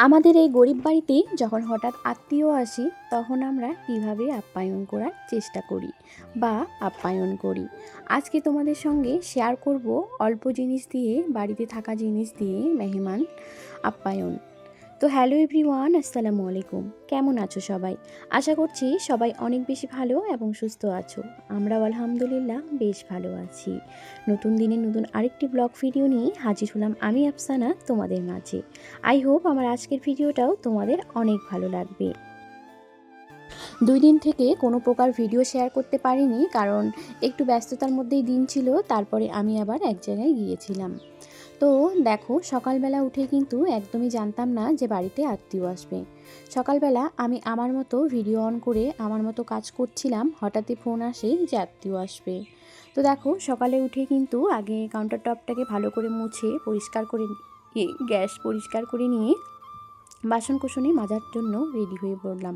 আমাদের এই গরিব বাড়িতে যখন হঠাৎ আত্মীয় আসে তখন আমরা কিভাবে আপ্যায়ন করার চেষ্টা করি বা আপ্যায়ন করি। আজকে তোমাদের সঙ্গে শেয়ার করব অল্প জিনিস দিয়ে, বাড়িতে থাকা জিনিস দিয়ে মেহমান আপ্যায়ন। তো হ্যালো এভরিওয়ান, আসসালামু আলাইকুম। কেমন আছো সবাই? আশা করছি সবাই অনেক বেশি ভালো এবং সুস্থ আছো। আমরাও আলহামদুলিল্লাহ বেশ ভালো আছি। নতুন দিনে নতুন আরেকটি ব্লগ ভিডিও নিয়ে হাজির হলাম আমি আফসানা তোমাদের মাঝে। আই হোপ আমার আজকের ভিডিওটাও তোমাদের অনেক ভালো লাগবে। 2 দিন থেকে কোনো প্রকার ভিডিও শেয়ার করতে পারিনি, কারণ একটু ব্যস্ততার মধ্যেই দিন ছিল। তারপরে আমি আবার এক জায়গায় গিয়েছিলাম। তো দেখো, সকালবেলা উঠে কিন্তু একদমই জানতাম না যে বাড়িতে আত্মীয় আসবে। সকালবেলা আমি আমার মতো ভিডিও অন করে আমার মতো কাজ করছিলাম, হঠাৎই ফোন আসে যে আত্মীয় আসবে। তো দেখো, সকালে উঠে কিন্তু আগে কাউন্টার টপটাকে ভালো করে মুছে পরিষ্কার করে গ্যাস পরিষ্কার করে নিয়ে বাসনকোসনে মাজার জন্য রেডি হয়ে পড়লাম।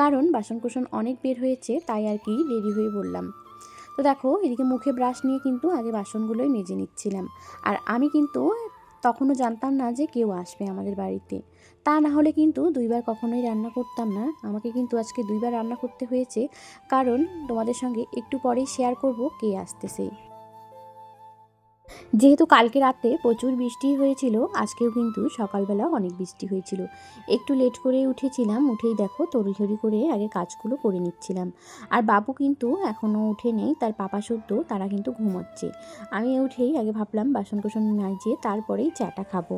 কারণ বাসনকোসন অনেক বের হয়েছে, তাই আর কি রেডি হয়ে পড়লাম। তো দেখো, এদিকে মুখে ব্রাশ নিয়ে কিন্তু আগে বাসনগুলোই মেজে নিচ্ছিলাম। আর আমি কিন্তু তখনও জানতাম না যে কেউ আসবে আমাদের বাড়িতে। তা না হলে কিন্তু 2বার কখনোই রান্না করতাম না। আমাকে কিন্তু আজকে 2বার রান্না করতে হয়েছে, কারণ তোমাদের সঙ্গে একটু পরেই শেয়ার করব কে আসতেছে। যেহেতু কালকে রাতে প্রচুর বৃষ্টি হয়েছিল, আজকেও কিন্তু সকালবেলা অনেক বৃষ্টি হয়েছিল। একটু লেট করে উঠেছিলাম, উঠেই দেখো তড়িঘড়ি করে আগে কাজগুলো করে নিচ্ছিলাম। আর বাবু কিন্তু এখনও উঠে নেই, তার পাপা সদ্য তারা কিন্তু ঘুমোচ্ছে। আমি উঠেই আগে ভাবলাম বাসন কোসন মাজিয়ে তারপরেই চাটা খাবো।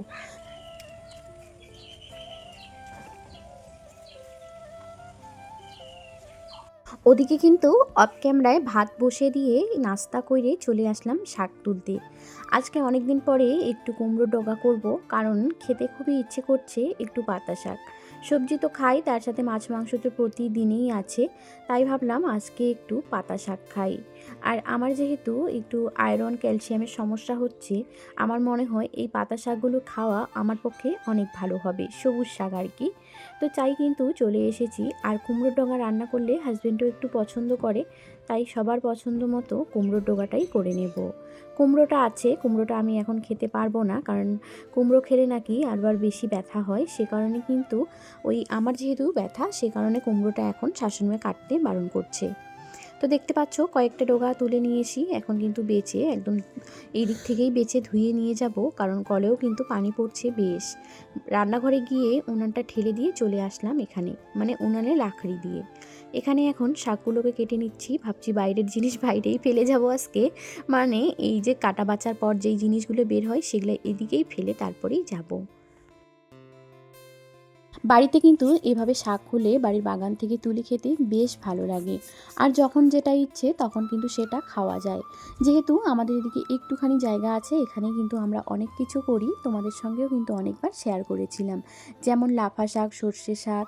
ওদিকে কিন্তু অফ ক্যামেরায় ভাত বসে দিয়ে নাস্তা করে চলে আসলাম শাক তুলতে। আজকে অনেক দিন পরে একটু কুমড়ো ডগা করব, কারণ খেতে খুবই ইচ্ছে করছে একটু পাতা শাক। সবজি তো খাই, তার সাথে মাছ মাংস তো প্রতিদিনই আছে, তাই ভাবলাম আজকে একটু পাতা শাক খাই। আর আমার যেহেতু একটু আয়রন ক্যালসিয়ামের সমস্যা হচ্ছে, আমার মনে হয় এই পাতা শাকগুলো খাওয়া আমার পক্ষে অনেক ভালো হবে, সবুজ শাক আর কি। তো চাই কিন্তু চলে এসেছি। আর কুমড়োর ডগা রান্না করলে হাজব্যান্ডও একটু পছন্দ করে, তাই সবার পছন্দ মতো কুমড়োর ডগাটাই করে নেব। কুমড়োটা আছে, কুমড়োটা আমি এখন খেতে পারবো না, কারণ কুমড়ো খেলে নাকি আরবার বেশি ব্যথা হয়। সে কারণে কিন্তু আমার যেহেতু ব্যথা, সে কারণে কুমড়োটা এখন শাশুড়িমা কাটতে বারণ করছে। তো দেখতে পাচ্ছ কয়েকটা ডগা তুলে নিয়েছি, এখন কিন্তু বেছে একদম এই দিক থেকেই বেছে ধুয়ে নিয়ে যাব, কারণ কলেও কিন্তু পানি পড়ছে বেশ। রান্নাঘরে গিয়ে উনানটা ঠেলে দিয়ে চলে আসলাম এখানে, মানে উনানে লাকড়ি দিয়ে। এখানে এখন শাকগুলোকে কেটে নিচ্ছি, ভাবছি বাইরের জিনিস বাইরেই ফেলে যাব আজকে। মানে এই যে কাটা বাছার পর যেই জিনিসগুলো বের হয় সেগুলো এদিকেই ফেলে তারপরেই যাব। বাড়িতে কিন্তু এভাবে শাক খুলে বাড়ির বাগান থেকে তুলে খেতে বেশ ভালো লাগে। আর যখন যেটা ইচ্ছে তখন কিন্তু সেটা খাওয়া যায়। যেহেতু আমাদের এদিকে একটুখানি জায়গা আছে, এখানে কিন্তু আমরা অনেক কিছু করি, তোমাদের সঙ্গেও কিন্তু অনেকবার শেয়ার করেছিলাম। যেমন লাফা শাক, সর্ষে শাক,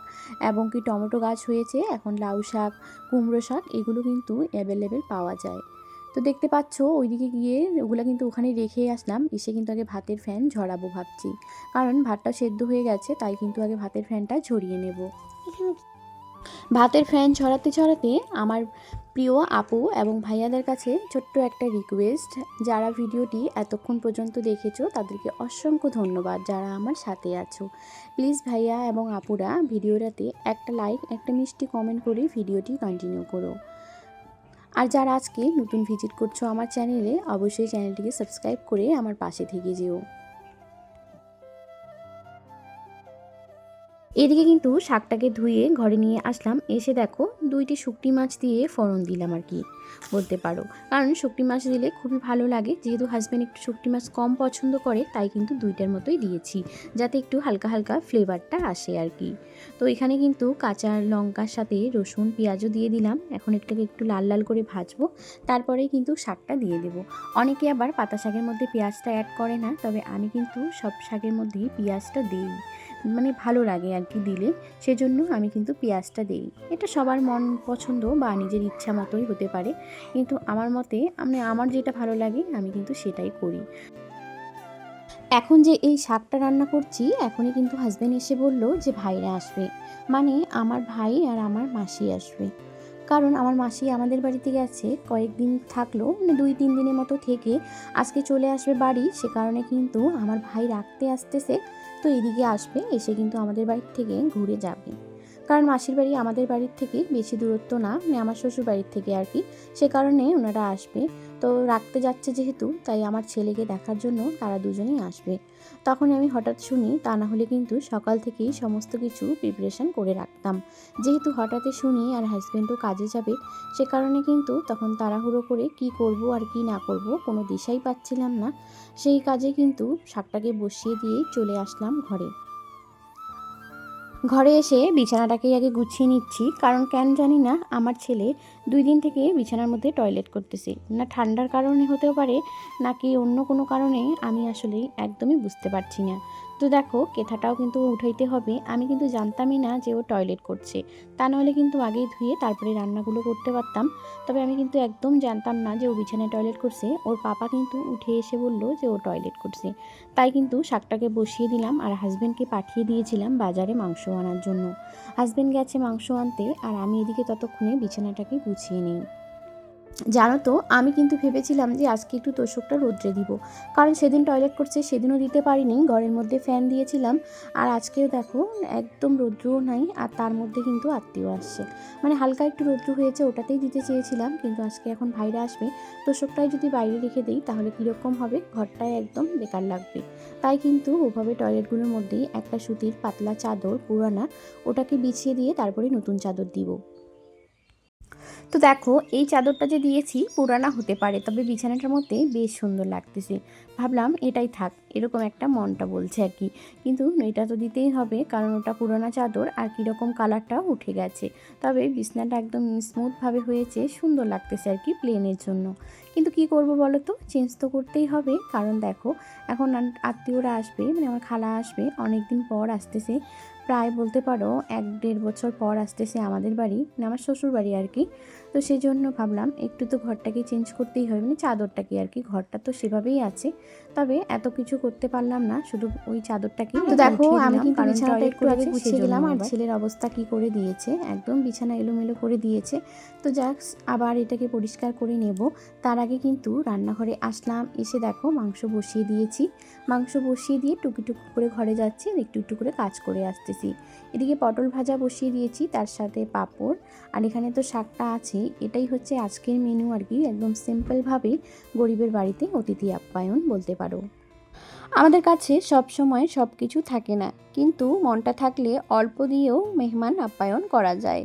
এবং কি টমেটো গাছ হয়েছে, এখন লাউ শাক, কুমড়ো শাক, এগুলো কিন্তু অ্যাভেলেবেল পাওয়া যায়। তো দেখতে পাচ্ছ ওইদিকে গিয়ে ওগুলো কিন্তু ওখানে রেখে আসলাম, এসে কিন্তু আগে ভাতের ফ্যান ঝরাবো ভাবছি। কারণ ভাতটা সেদ্ধ হয়ে গেছে, তাই কিন্তু আগে ভাতের ফ্যানটা ঝরিয়ে নেব। ভাতের ফ্যান ঝরাতে ঝরাতে আমার প্রিয় আপু এবং ভাইয়াদের কাছে ছোট্ট একটা রিকোয়েস্ট। যারা ভিডিওটি এতক্ষণ পর্যন্ত দেখেছো তাদেরকে অসংখ্য ধন্যবাদ, যারা আমার সাথে আছো। প্লিজ ভাইয়া এবং আপুরা ভিডিওটাতে একটা লাইক, একটা মিষ্টি কমেন্ট করে ভিডিওটি কন্টিনিউ করো। আর যারা আজকে নতুন ভিজিট করছো আমার চ্যানেলে, অবশ্যই চ্যানেলটিকে সাবস্ক্রাইব করে আমার পাশে থেকে যেও। এদিকে কিন্তু শাকটাকে ধুয়ে ঘরে নিয়ে আসলাম, এসে দেখো 2টি শুকটি মাছ দিয়ে ফোড়ন দিলাম আর কি বলতে পারো। কারণ শুকটি মাছ দিলে খুবই ভালো লাগে, যেহেতু হাজব্যান্ড একটু শুকটি মাছ কম পছন্দ করে, তাই কিন্তু 2টার মতোই দিয়েছি, যাতে একটু হালকা হালকা ফ্লেভারটা আসে আর কি। তো এখানে কিন্তু কাঁচা লঙ্কার সাথে রসুন পেঁয়াজও দিয়ে দিলাম। এখন এটাকে একটু লাল লাল করে ভাজবো, তারপরেই কিন্তু শাকটা দিয়ে দেবো। অনেকে আবার পাতা শাকের মধ্যে পেঁয়াজটা অ্যাড করে না, তবে আমি কিন্তু সব শাকের মধ্যেই পেঁয়াজটা দিই, মানে ভালো লাগে আর কি দিলে, সেজন্য আমি কিন্তু পেঁয়াজটা দিই। এটা সবার মন পছন্দ বা নিজের ইচ্ছা মতোই হতে পারে, কিন্তু আমার মতে আমার যেটা ভালো লাগে আমি কিন্তু সেটাই করি। এখন যে এই শাকটা রান্না করছি, এখনই কিন্তু হাজব্যান্ড এসে বলল যে ভাইরা আসবে, মানে আমার ভাই আর আমার মাসি আসবে। কারণ আমার মাসি আমাদের বাড়িতে গেছে, কয়েকদিন থাকলো, মানে 2-3 দিনের মতো থেকে আজকে চলে আসবে বাড়ি। সে কারণে কিন্তু আমার ভাই রাখতে আসতেছে, তো এদিকে আসবে, এসে কিন্তু আমাদের বাড়ির থেকে ঘুরে যাবে। কারণ মাসির বাড়ি আমাদের বাড়ির থেকে বেশি দূরত্ব না, মানে আমার শ্বশুর বাড়ির থেকে আর কি, সে কারণে ওনারা আসবে। তো রাখতে যাচ্ছে যেহেতু, তাই আমার ছেলেকে দেখার জন্য তারা দুজনেই আসবে। তখন আমি হঠাৎ শুনি, তা না হলে কিন্তু সকাল থেকেই সমস্ত কিছু প্রিপারেশান করে রাখতাম। যেহেতু হঠাৎই শুনি আর হাজব্যান্ডও কাজে যাবে, সে কারণে কিন্তু তখন তাড়াহুড়ো করে কি করব আর কি না করব কোনো দিশাই পাচ্ছিলাম না। সেই কাজে কিন্তু শাকটাকে বসিয়ে দিয়েই চলে আসলাম ঘরে। ঘরে এসে বিছানাটাকেই আগে গুছিয়ে নিচ্ছি, কারণ কেন জানি না আমার ছেলে 2 দিন থেকে বিছানার মধ্যে টয়লেট করতেছে। না ঠান্ডার কারণে হতেও পারে, নাকি অন্য কোনো কারণে, আমি আসলে একদমই বুঝতে পারছি না। তো দেখো কেথাটাও কিন্তু উঠাইতে হবে, আমি কিন্তু জানতামই না যে ও টয়লেট করছে। তা নাহলে কিন্তু আগেই ধুয়ে তারপরে রান্নাগুলো করতে পারতাম। তবে আমি কিন্তু একদম জানতাম না যে ও বিছানায় টয়লেট করছে। ওর পাপা কিন্তু উঠে এসে বলল যে ও টয়লেট করছে। তাই কিন্তু শাকটাকে বসিয়ে দিলাম আর হাজব্যান্ডকে পাঠিয়ে দিয়েছিলাম বাজারে মাংস আনার জন্য। হাজব্যান্ড গেছে মাংস আনতে, আর আমি এদিকে ততক্ষণে বিছানাটাকে গুছিয়ে নিই। জানো তো, আমি কিন্তু ভেবেছিলাম যে আজকে একটু তোশকটা রোদ্রে দিব, কারণ সেদিন টয়লেট করছে সেদিনও দিতে পারিনি, ঘরের মধ্যে ফ্যান দিয়েছিলাম। আর আজকেও দেখো একদম রৌদ্রও নাই, আর তার মধ্যে কিন্তু আত্মীয় আসছে, মানে হালকা একটু রৌদ্র হয়েছে, ওটাতেই দিতে চেয়েছিলাম। কিন্তু আজকে এখন ভাইরা আসবে, তোশকটাই যদি বাইরে রেখে দিই তাহলে কীরকম হবে, ঘরটায় একদম বেকার লাগবে। তাই কিন্তু ওভাবে টয়লেটগুলোর মধ্যেই একটা সুতির পাতলা চাদর পুরানা, ওটাকে বিছিয়ে দিয়ে তারপরে নতুন চাদর দিব। তো দেখো এই চাদরটা যে দিয়েছি পুরানা হতে পারে, তবে বিছানাটার মধ্যে বেশ সুন্দর লাগতেছে। ভাবলাম এটাই থাক, এরকম একটা মনটা বলছে আর কি। কিন্তু এটা তো দিতেই হবে, কারণ ওটা পুরানা চাদর আর কীরকম কালারটাও উঠে গেছে। তবে বিছানাটা একদম স্মুথভাবে হয়েছে, সুন্দর লাগতেছে আর কি প্লেনের জন্য। কিন্তু কি করব বলো তো, চেঞ্জ তো করতেই হবে, কারণ দেখো এখন আত্মীয়রা আসবে, মানে আমার খালা আসবে, অনেক দিন পর আসতেছে। প্রায় বলতে পারো 1-1.5 বছর পর আসতেছে আমাদের বাড়ি, মানে আমার শ্বশুর বাড়ি আর কি। তো সেই জন্য ভাবলাম একটু তো ঘরটাকে চেঞ্জ করতেই হবে, মানে চাদরটাকে আর কি, ঘরটা তো সেভাবেই আছে। তবে এত কিছু করতে পারলাম না, শুধু ওই চাদরটাকে। তো দেখো আমি কিন্তু বিছানাটা একটু আগে গুছিয়ে গেলাম, আর ছেলের অবস্থা কি করে দিয়েছে, একদম বিছানা এলোমেলো করে দিয়েছে। তো যাক, আবার এটাকে পরিষ্কার করে নেব। তার আগে কিন্তু রান্নাঘরে আসলাম, এসে দেখো মাংস বসিয়ে দিয়েছি। মাংস বসিয়ে দিয়ে টুকি করে ঘরে যাচ্ছি, আর একটু একটু করে কাজ করে আসতেছি। এদিকে পটল ভাজা বসিয়ে দিয়েছি, তার সাথে পাঁপড়, আর এখানে তো শাকটা আছে। এটাই হচ্ছে আজকের মেনু আর কি, একদম সিম্পলভাবে গরিবের বাড়িতে অতিথি আপ্যায়ন বলতে পারো। আমাদের কাছে সব সময় সব কিছু থাকে না, কিন্তু মনটা থাকলে অল্প দিয়েও মেহমান আপ্যায়ন করা যায়।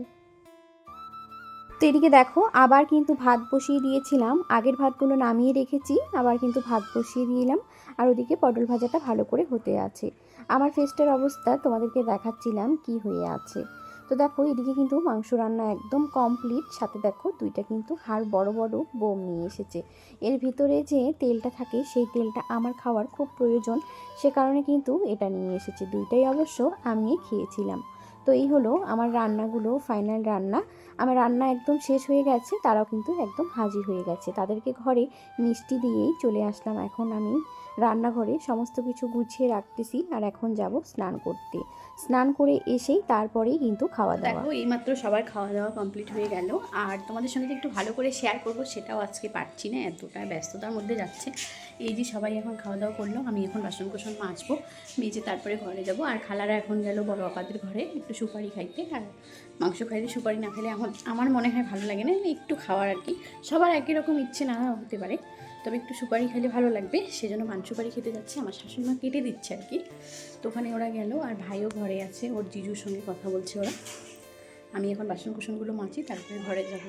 তো এদিকে দেখো আবার কিন্তু ভাত বসিয়ে দিয়েছিলাম, আগের ভাতগুলো নামিয়ে রেখেছি, আবার কিন্তু ভাত বসিয়ে দিলাম। আর ওদিকে পটল ভাজাটা ভালো করে হতে আছে। আমার ফেস্টের অবস্থা তোমাদেরকে দেখাচ্ছিলাম কি হয়ে আছে। তো দেখো এদিকে কিন্তু মাংস রান্না একদম কমপ্লিট, সাথে দেখো 2টা কিন্তু হাড় বড় বড় বোম নিয়ে এসেছে। এর ভিতরে যে তেলটা থাকে সেই তেলটা আমার খাওয়ার খুব প্রয়োজন, সে কারণে কিন্তু এটা নিয়ে এসেছে। 2টাই অবশ্য আমি খেয়েছিলাম। তো এই হলো আমার রান্নাগুলো, ফাইনাল রান্না। আমার রান্না একদম শেষ হয়ে গেছে, তারাও কিন্তু একদম হাজির হয়ে গেছে। তাদেরকে ঘরে মিষ্টি দিয়েই চলে আসলাম। এখন আমি রান্নাঘরে সমস্ত কিছু গুছিয়ে রাখতেছি, আর এখন যাব স্নান করতে। স্নান করে এসেই তারপরেই কিন্তু খাওয়া দাওয়া। দেখো এইমাত্র সবার খাওয়া দাওয়া কমপ্লিট হয়ে গেল, আর তোমাদের সঙ্গে একটু ভালো করে শেয়ার করব সেটাও আজকে পারছি না, এতটা ব্যস্ততার মধ্যে যাচ্ছে। এই যে সবাই এখন খাওয়া দাওয়া করলো, আমি এখন বাসন কোসন মাজবো, মেজে তারপরে ঘরে যাব। আর খালারা এখন গেল বড় আপাদের ঘরে একটু সুপারি খাইতে, আর মাংস খাইতে সুপারি না খেলে আমার মনে হয় ভালো লাগে না, একটু খাওয়ার আর কি। সবার একই রকম ইচ্ছে না হতে পারে, তবে একটু সুপারি খেলে ভালো লাগবে, সেজন্য পান সুপারি খেতে যাচ্ছে। আমার শাশুড়িমা কেটে দিচ্ছে আর কি। তো ওখানে ওরা গেল, আর ভাইও ঘরে আছে, ওর জিজুর সঙ্গে কথা বলছে ওরা। আমি এখন বাসন কুসনগুলো মাছি, তারপরে ঘরে যাব।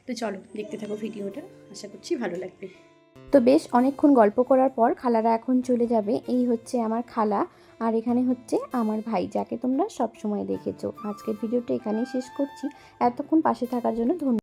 তো চলো দেখতে থাকো ভিডিওটা, আশা করছি ভালো লাগবে। তো বেশ অনেকক্ষণ গল্প করার পর খালারা এখন চলে যাবে। এই হচ্ছে আমার খালা, আর এখানে হচ্ছে আমার ভাই, যাকে তোমরা সব সময় দেখেছো। আজকের ভিডিওটা এখানেই শেষ করছি। এতক্ষণ পাশে থাকার জন্য ধন্যবাদ।